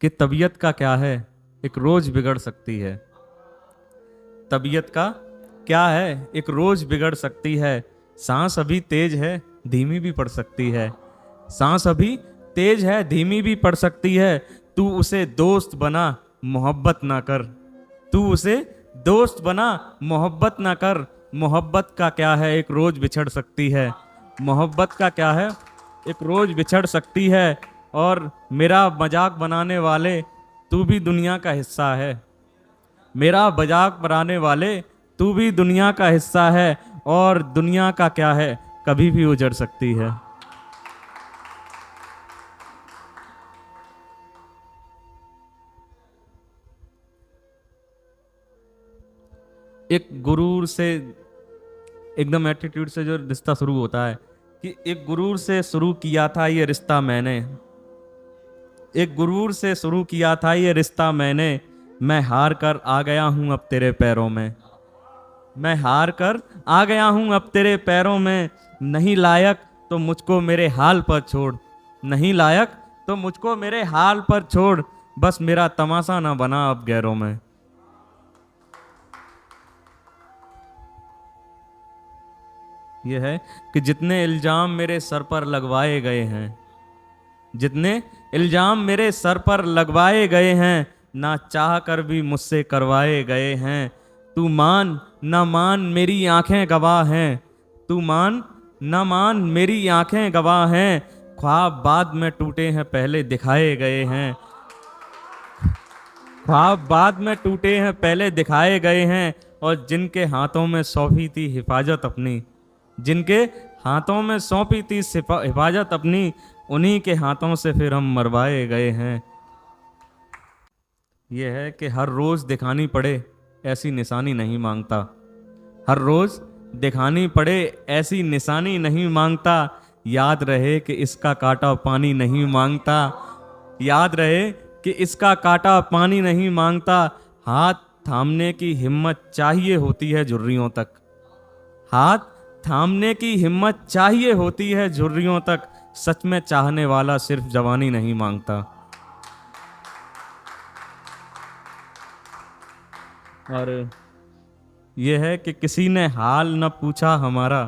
कि तबीयत का क्या है, एक रोज बिगड़ सकती है। तबीयत का क्या है, एक रोज बिगड़ सकती है। सांस अभी तेज है, धीमी भी पड़ सकती है। सांस अभी तेज है, धीमी भी पड़ सकती है। तू उसे दोस्त बना, मोहब्बत ना कर। तू उसे दोस्त बना, मोहब्बत ना कर। मोहब्बत का क्या है, एक रोज बिछड़ सकती है। मोहब्बत का क्या है, एक रोज बिछड़ सकती है। और मेरा मजाक बनाने वाले, तू भी दुनिया का हिस्सा है। मेरा मजाक बनाने वाले, तू भी दुनिया का हिस्सा है। और दुनिया का क्या है, कभी भी उजड़ सकती है। एक गुरूर से, एकदम एटीट्यूड से जो रिश्ता शुरू होता है, कि एक गुरूर से शुरू किया था ये रिश्ता मैंने। एक गुरूर से शुरू किया था ये रिश्ता मैंने। मैं हार कर आ गया हूं अब तेरे पैरों में। मैं हार कर आ गया हूं अब तेरे पैरों में। नहीं लायक तो मुझको मेरे हाल पर छोड़। नहीं लायक तो मुझको मेरे हाल पर छोड़। बस मेरा तमाशा ना बना अब गैरों में। यह है कि जितने इल्जाम मेरे सर पर लगवाए गए हैं, जितने इल्जाम मेरे सर पर लगवाए गए हैं, ना चाह कर भी मुझसे करवाए गए हैं। तू मान ना मान मेरी आंखें गवाह हैं। तू मान ना मान मेरी आंखें गवाह हैं। ख्वाब बाद में टूटे हैं, पहले दिखाए गए हैं। ख्वाब बाद में टूटे हैं, पहले दिखाए गए हैं। और जिनके हाथों में सौंपी थी हिफाजत अपनी, जिनके हाथों में सौंपी थी हिफाजत अपनी, उन्हीं के हाथों से फिर हम मरवाए गए हैं। यह है कि हर रोज दिखानी पड़े ऐसी निशानी नहीं मांगता। हर रोज दिखानी पड़े ऐसी निशानी नहीं मांगता। याद रहे कि इसका कांटा पानी नहीं मांगता। याद रहे कि इसका कांटा पानी नहीं मांगता। हाथ थामने की हिम्मत चाहिए होती है झुर्रियों तक। हाथ थामने की हिम्मत चाहिए होती है झुर्रियों तक। सच में चाहने वाला सिर्फ जवानी नहीं मांगता। और यह है कि किसी ने हाल न पूछा हमारा।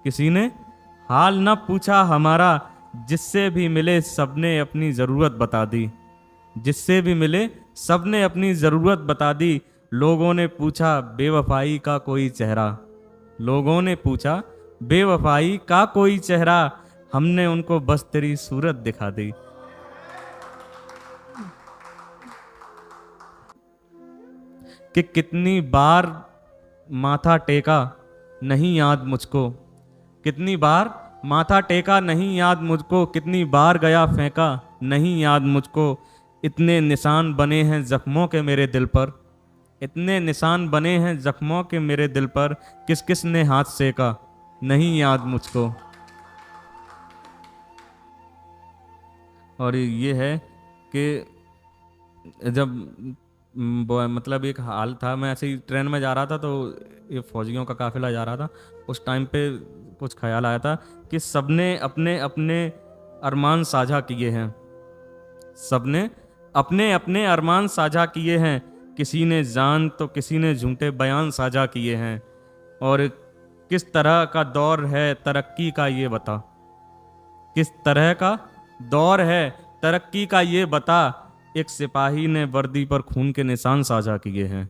किसी ने हाल न पूछा हमारा। जिससे भी मिले सबने अपनी ज़रूरत बता दी। जिससे भी मिले सबने अपनी ज़रूरत बता दी। लोगों ने पूछा बेवफाई का कोई चेहरा। लोगों ने पूछा बेवफाई का कोई चेहरा। हमने उनको बस तेरी सूरत दिखा दी। कि कितनी बार माथा टेका नहीं याद मुझको। कितनी बार माथा टेका नहीं याद मुझको। कितनी बार गया फेंका नहीं याद मुझको। इतने निशान बने हैं जख्मों के मेरे दिल पर। इतने निशान बने हैं जख्मों के मेरे दिल पर। किस किस ने हाथ सेका नहीं याद मुझको। और ये है कि जब मतलब एक हाल था, मैं ऐसे ही ट्रेन में जा रहा था, तो ये फौजियों का काफिला जा रहा था। उस टाइम पे कुछ ख्याल आया था कि सबने अपने अपने अरमान साझा किए हैं। सबने अपने अपने अरमान साझा किए हैं। किसी ने जान तो किसी ने झूठे बयान साझा किए हैं। और किस तरह का दौर है तरक्की का ये बता। किस तरह का दौर है तरक्की का ये बता। एक सिपाही ने वर्दी पर खून के निशान साझा किए हैं।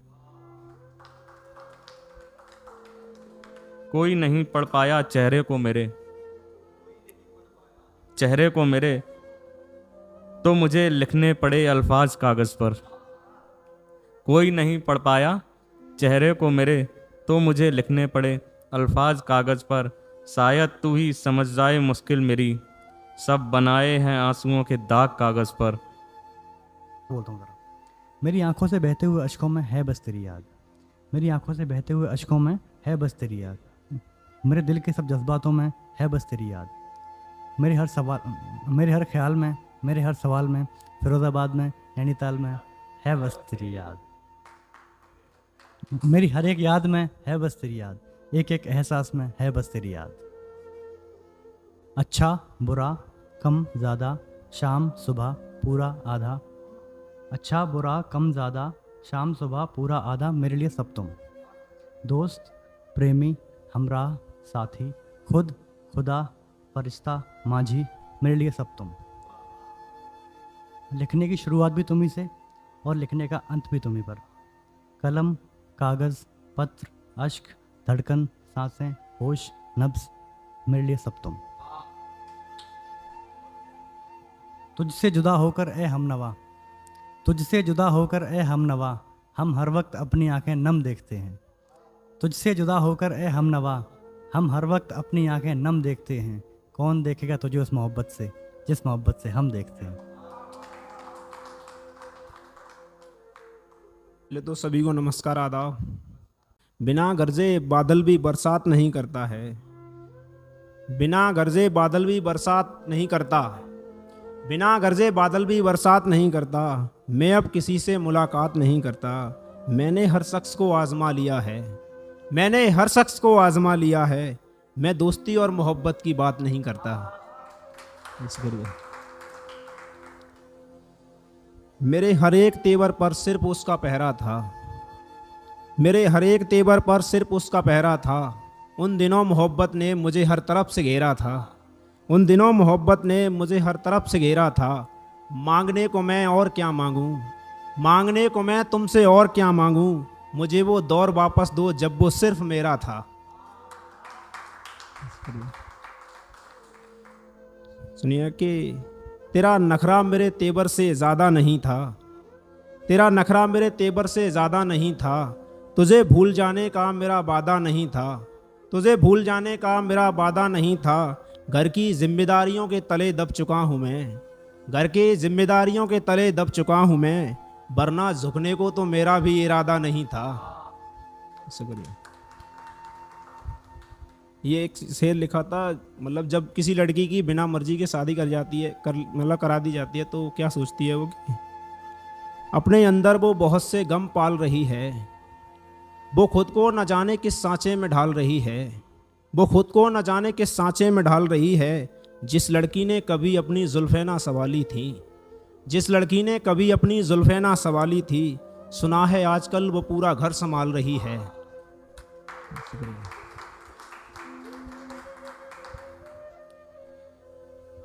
कोई नहीं पढ़ पाया चेहरे को मेरे। चेहरे को मेरे तो मुझे लिखने पड़े अल्फाज कागज पर। कोई नहीं पढ़ पाया चेहरे को मेरे, तो मुझे लिखने पड़े अल्फाज कागज पर। शायद तू ही समझ जाए मुश्किल मेरी। सब बनाए हैं आंसुओं के दाग कागज पर। बोलता हूँ जरा। मेरी आंखों से बहते हुए अश्कों में है बस तेरी याद। मेरी आंखों से बहते हुए अश्कों में है बस तेरी याद। मेरे दिल के सब जज्बातों में है बस तेरी याद। मेरे हर सवाल, मेरे हर ख्याल में, मेरे हर सवाल में, फिरोजाबाद में, नैनीताल में है बस तेरी याद। मेरी हर एक याद में है बस तेरी याद। एक एक एहसास में है बस तेरी याद। अच्छा बुरा कम ज़्यादा, शाम सुबह, पूरा आधा, अच्छा बुरा कम ज़्यादा, शाम सुबह पूरा आधा, मेरे लिए सब तुम। दोस्त, प्रेमी, हमराह, साथी, खुद, खुदा, फरिश्ता, माझी, मेरे लिए सब तुम। लिखने की शुरुआत भी तुम्ही से और लिखने का अंत भी तुम्ही पर। कलम, कागज़, पत्र, अश्क, धड़कन, सांसें, होश, नब्ज़, मेरे लिए सब तुम। तुझसे जुदा होकर ए हमनवा, तुझसे जुदा होकर ए हमनवा, हम हर वक्त अपनी आंखें नम देखते हैं। तुझसे जुदा होकर ए हमनवा, हम हर वक्त अपनी आंखें नम देखते हैं। कौन देखेगा तुझे उस मोहब्बत से जिस मोहब्बत से हम देखते हैं। पहले तो सभी को नमस्कार, आदाब। बिना गरजे बादल भी बरसात नहीं करता है, बिना गरजे बादल भी बरसात नहीं करता, बिना गरजे बादल भी बरसात नहीं करता। मैं अब किसी से मुलाकात नहीं करता, मैंने हर शख्स को आजमा लिया है, मैंने हर शख्स को आजमा लिया है। मैं दोस्ती और मोहब्बत की बात नहीं करता। मेरे हर एक तेवर पर सिर्फ उसका पहरा था, मेरे हर एक तेवर पर सिर्फ उसका पहरा था। उन दिनों मोहब्बत ने मुझे हर तरफ से घेरा था, उन दिनों मोहब्बत ने मुझे हर तरफ से घेरा था। मांगने को मैं और क्या मांगूं, मांगने को मैं तुमसे और क्या मांगूं। मुझे वो दौर वापस दो जब वो सिर्फ मेरा था। सुनिए कि तेरा नखरा मेरे तेवर से ज़्यादा नहीं था, तेरा नखरा मेरे तेवर से ज़्यादा नहीं था। तुझे भूल जाने का मेरा वादा नहीं था, तुझे भूल जाने का मेरा वादा नहीं था। घर की जिम्मेदारियों के तले दब चुका हूँ मैं, घर की जिम्मेदारियों के तले दब चुका हूँ मैं। वरना झुकने को तो मेरा भी इरादा नहीं था। शुक्रिया। ये एक शेर लिखा था, मतलब जब किसी लड़की की बिना मर्जी के शादी कर जाती है, मतलब करा दी जाती है, तो क्या सोचती है वो कि अपने अंदर वो बहुत से गम पाल रही है। वो खुद को न जाने किस सांचे में ढाल रही है, वो खुद को न जाने किस सांचे में ढाल रही है। जिस लड़की ने कभी अपनी जुल्फ़ें ना संवाली थी, जिस लड़की ने कभी अपनी जुल्फ़ें ना संवाली थी, सुना है आजकल वो पूरा घर संभाल रही है।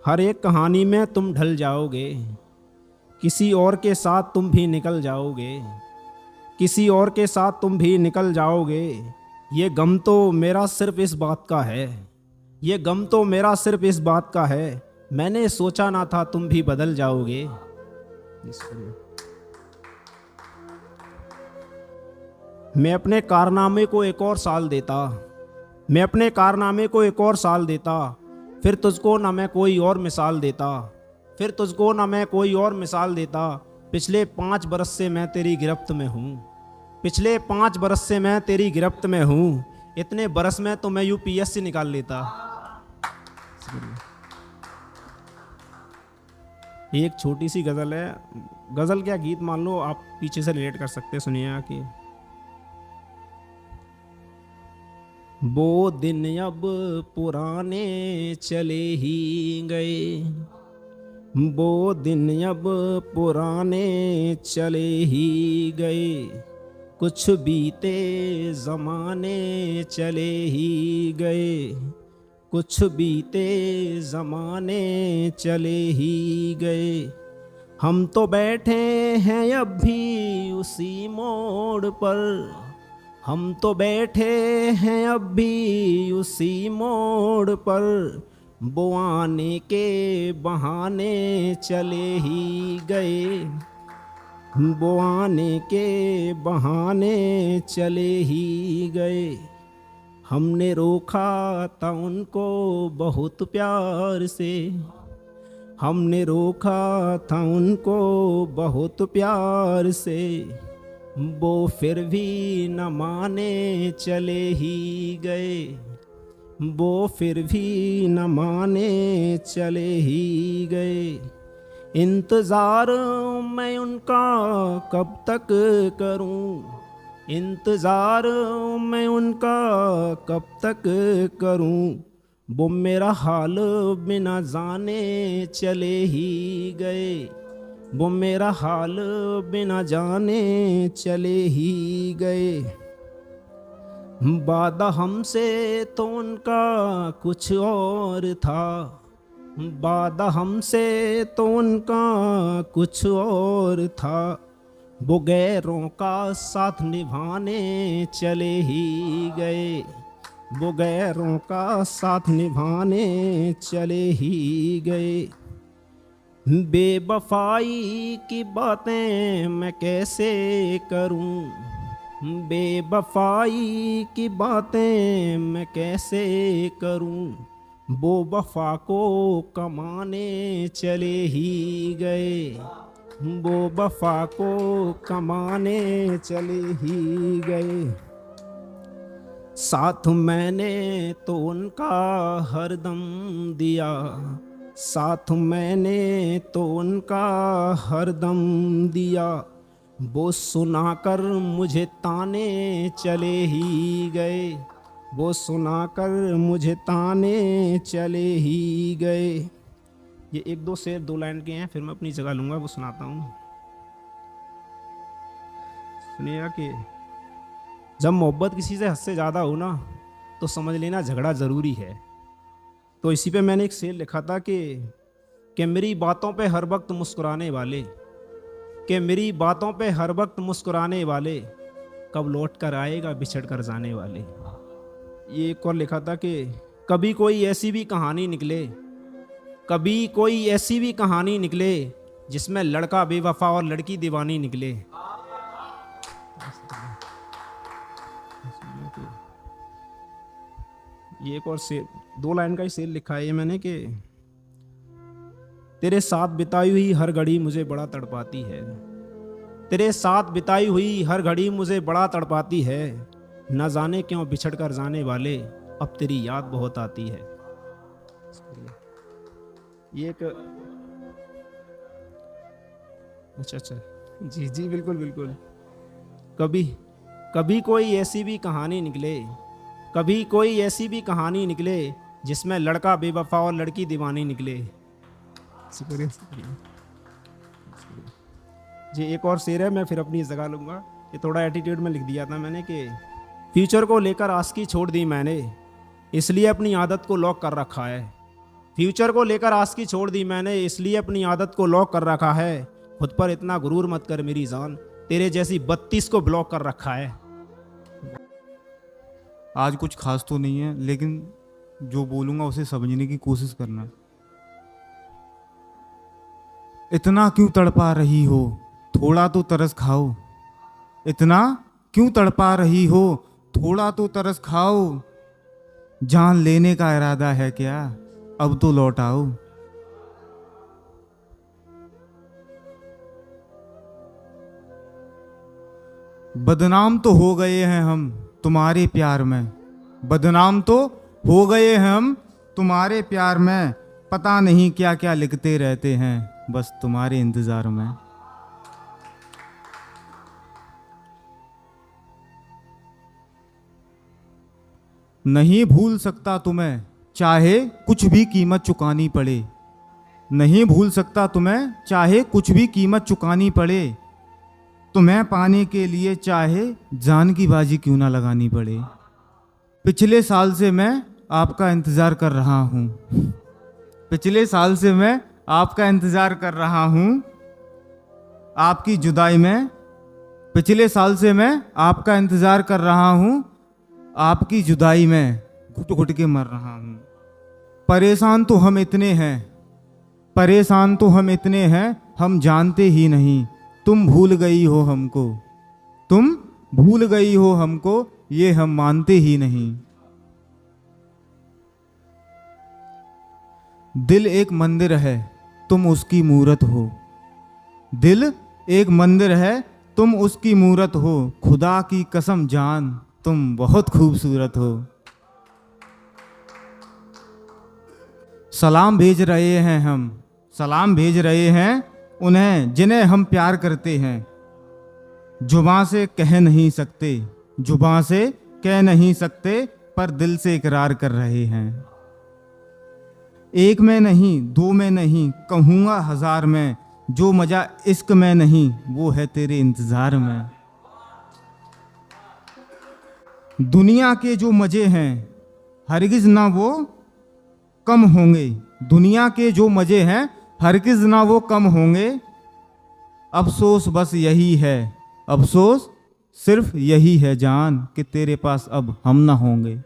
हर एक कहानी में तुम ढल जाओगे, किसी और के साथ तुम भी निकल जाओगे, किसी और के साथ तुम भी निकल जाओगे। ये गम तो मेरा सिर्फ इस बात का है, ये गम तो मेरा सिर्फ इस बात का है। मैंने सोचा ना था तुम भी बदल जाओगे। मैं अपने कारनामे को एक और साल देता, मैं अपने कारनामे को एक और साल देता। फिर तुझको ना मैं कोई और मिसाल देता, फिर तुझको ना मैं कोई और मिसाल देता। पिछले 5 बरस से मैं तेरी गिरफ्त में हूँ, पिछले 5 बरस से मैं तेरी गिरफ्त में हूँ। इतने बरस में तो मैं यूपीएससी निकाल लेता। एक छोटी सी गज़ल है, गज़ल क्या गीत मान लो, आप पीछे से रिलेट कर सकते हैं। सुनिए कि वो दिन अब पुराने चले ही गए, वो दिन अब पुराने चले ही गए। कुछ बीते ज़माने चले ही गए, कुछ बीते ज़माने चले ही गए। हम तो बैठे हैं अब भी उसी मोड़ पर, हम तो बैठे हैं अब भी उसी मोड़ पर। वो आने के बहाने चले ही गए, वो आने के बहाने चले ही गए। हमने रोका था उनको बहुत प्यार से, हमने रोका था उनको बहुत प्यार से। वो फिर भी न माने चले ही गए, वो फिर भी न माने चले ही गए। इंतज़ार मैं उनका कब तक करूं, इंतज़ार मैं उनका कब तक करूं। वो मेरा हाल बिना जाने चले ही गए, वो मेरा हाल बिना जाने चले ही गए। वादा हमसे तो उनका कुछ और था, वादा हमसे तो उनका कुछ और था। वो गैरों का साथ निभाने चले ही गए, वो गैरों का साथ निभाने चले ही गए। बेवफाई की बातें मैं कैसे करूं, बेवफाई की बातें मैं कैसे करूं। वो वफा को कमाने चले ही गए, वो वफा को कमाने चले ही गए। साथ मैंने तो उनका हरदम दिया, साथ मैंने तो उनका हरदम दिया। वो सुनाकर मुझे ताने चले ही गए, वो सुनाकर मुझे ताने चले ही गए। ये एक दो शेर दो लाइन के हैं, फिर मैं अपनी जगह लूँगा, वो सुनाता हूँ। सुनिएगा कि जब मोहब्बत किसी से हद से ज़्यादा हो ना, तो समझ लेना झगड़ा ज़रूरी है। तो इसी पे मैंने एक शेर लिखा था कि मेरी बातों पे हर वक्त मुस्कुराने वाले, कि मेरी बातों पे हर वक्त मुस्कुराने वाले, कब लौट कर आएगा बिछड़ कर जाने वाले। ये एक और लिखा था कि कभी कोई ऐसी भी कहानी निकले, कभी कोई ऐसी भी कहानी निकले जिसमें लड़का बेवफा और लड़की दीवानी निकले। ये एक और शेर दो लाइन का ही शेर लिखा है ये मैंने कि तेरे साथ बिताई हुई हर घड़ी मुझे बड़ा तड़पाती है, तेरे साथ बिताई हुई हर घड़ी मुझे बड़ा तड़पाती है। न जाने क्यों बिछड़ कर जाने वाले, अब तेरी याद बहुत आती है। ये एक अच्छा जी जी बिल्कुल बिल्कुल। कभी कोई ऐसी भी कहानी निकले, कभी कोई ऐसी भी कहानी निकले जिसमें लड़का बेवफा और लड़की दीवानी निकले। जी एक और शेर है, मैं फिर अपनी जगह लूँगा। ये थोड़ा एटीट्यूड में लिख दिया था मैंने कि फ्यूचर को लेकर आस्की छोड़ दी मैंने, इसलिए अपनी आदत को लॉक कर रखा है। फ्यूचर को लेकर आस्की छोड़ दी मैंने, इसलिए अपनी आदत को लॉक कर रखा है। खुद पर इतना गुरूर मत कर मेरी जान, तेरे जैसी 32 को ब्लॉक कर रखा है। आज कुछ खास तो नहीं है, लेकिन जो बोलूँगा उसे समझने की कोशिश करना। इतना क्यों तड़पा रही हो, थोड़ा तो तरस खाओ। इतना क्यों तड़पा रही हो, थोड़ा तो तरस खाओ। जान लेने का इरादा है क्या, अब तो लौट आओ। बदनाम तो हो गए हैं हम तुम्हारे प्यार में, बदनाम तो हो गए हैं हम तुम्हारे प्यार में। पता नहीं क्या क्या लिखते रहते हैं बस तुम्हारे इंतजार में। नहीं भूल सकता तुम्हें चाहे कुछ भी कीमत चुकानी पड़े, नहीं भूल सकता तुम्हें चाहे कुछ भी कीमत चुकानी पड़े। तुम्हें पाने के लिए चाहे जान की बाजी क्यों ना लगानी पड़े। पिछले साल से मैं आपका इंतज़ार कर रहा हूँ, पिछले साल से मैं आपका इंतज़ार कर रहा हूँ। आपकी जुदाई में, पिछले साल से मैं आपका इंतज़ार कर रहा हूँ। आपकी जुदाई में घुट घुट के मर रहा हूँ। परेशान तो हम इतने हैं, परेशान तो हम इतने हैं, हम जानते ही नहीं तुम भूल गई हो हमको, तुम भूल गई हो हमको, ये हम मानते ही नहीं। दिल एक मंदिर है तुम उसकी मूरत हो, दिल एक मंदिर है तुम उसकी मूरत हो। खुदा की कसम जान तुम बहुत खूबसूरत हो। सलाम भेज रहे हैं हम, सलाम भेज रहे हैं उन्हें जिन्हें हम प्यार करते हैं। जुबां से कह नहीं सकते, जुबां से कह नहीं सकते, पर दिल से इकरार कर रहे हैं। एक में नहीं, दो में नहीं, कहूँगा हजार में, जो मजा इश्क में नहीं वो है तेरे इंतजार में। दुनिया के जो मजे हैं हरगिज ना वो कम होंगे। दुनिया के जो मजे हैं हरगिज ना वो कम होंगे। अफसोस बस यही है, अफसोस सिर्फ यही है जान कि तेरे पास अब हम ना होंगे।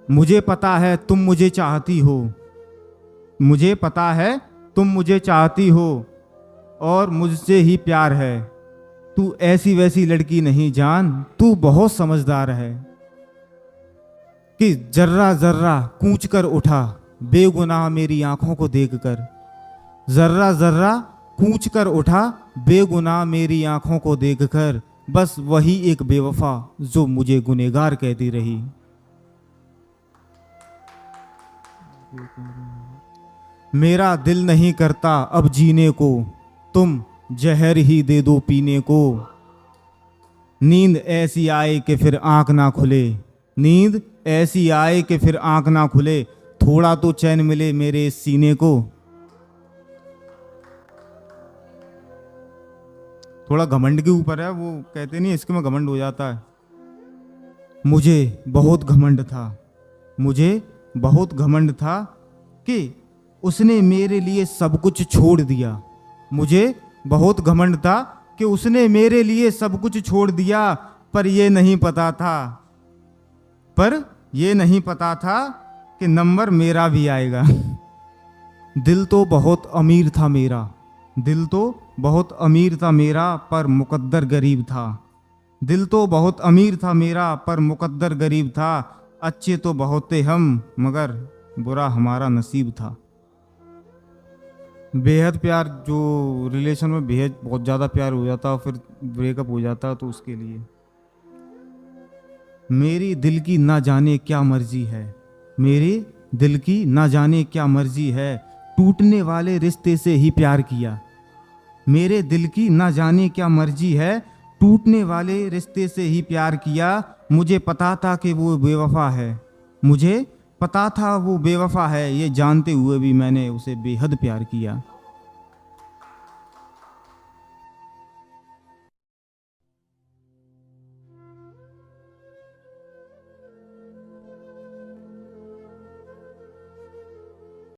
मुझे पता है तुम मुझे चाहती हो, मुझे पता है तुम मुझे चाहती हो और मुझसे ही प्यार है। तू ऐसी वैसी लड़की नहीं जान, तू बहुत समझदार है कि जर्रा जर्रा कूच कर उठा बेगुनाह मेरी आंखों को देखकर। जर्रा जर्रा कूच कर उठा बेगुनाह मेरी आंखों को देखकर। बस वही एक बेवफा जो मुझे गुनहगार कहती रही। मेरा दिल नहीं करता अब जीने को, तुम जहर ही दे दो पीने को। नींद ऐसी आए कि फिर आंख ना खुले, नींद ऐसी आए कि फिर आंख ना खुले। थोड़ा तो चैन मिले मेरे इस सीने को। थोड़ा घमंड के ऊपर है, वो कहते नहीं इसके में घमंड हो जाता है। मुझे बहुत घमंड था, मुझे बहुत घमंड था कि उसने मेरे लिए सब कुछ छोड़ दिया। मुझे बहुत घमंड था कि उसने मेरे लिए सब कुछ छोड़ दिया। पर ये नहीं पता था, पर ये नहीं पता था कि नंबर मेरा भी आएगा। दिल तो बहुत अमीर था मेरा, दिल तो बहुत अमीर था मेरा पर मुकद्दर गरीब था। दिल तो बहुत अमीर था मेरा पर मुकद्दर गरीब था। अच्छे तो बहुत थे हम मगर बुरा हमारा नसीब था। बेहद प्यार, जो रिलेशन में बेहद बहुत ज़्यादा प्यार हो जाता फिर ब्रेकअप हो जाता तो उसके लिए। मेरी दिल की ना जाने क्या मर्जी है, मेरे दिल की ना जाने क्या मर्जी है। टूटने वाले रिश्ते से ही प्यार किया। मेरे दिल की ना जाने क्या मर्जी है, टूटने वाले रिश्ते से ही प्यार किया। मुझे पता था कि वो बेवफा है, मुझे पता था वो बेवफा है। ये जानते हुए भी मैंने उसे बेहद प्यार किया।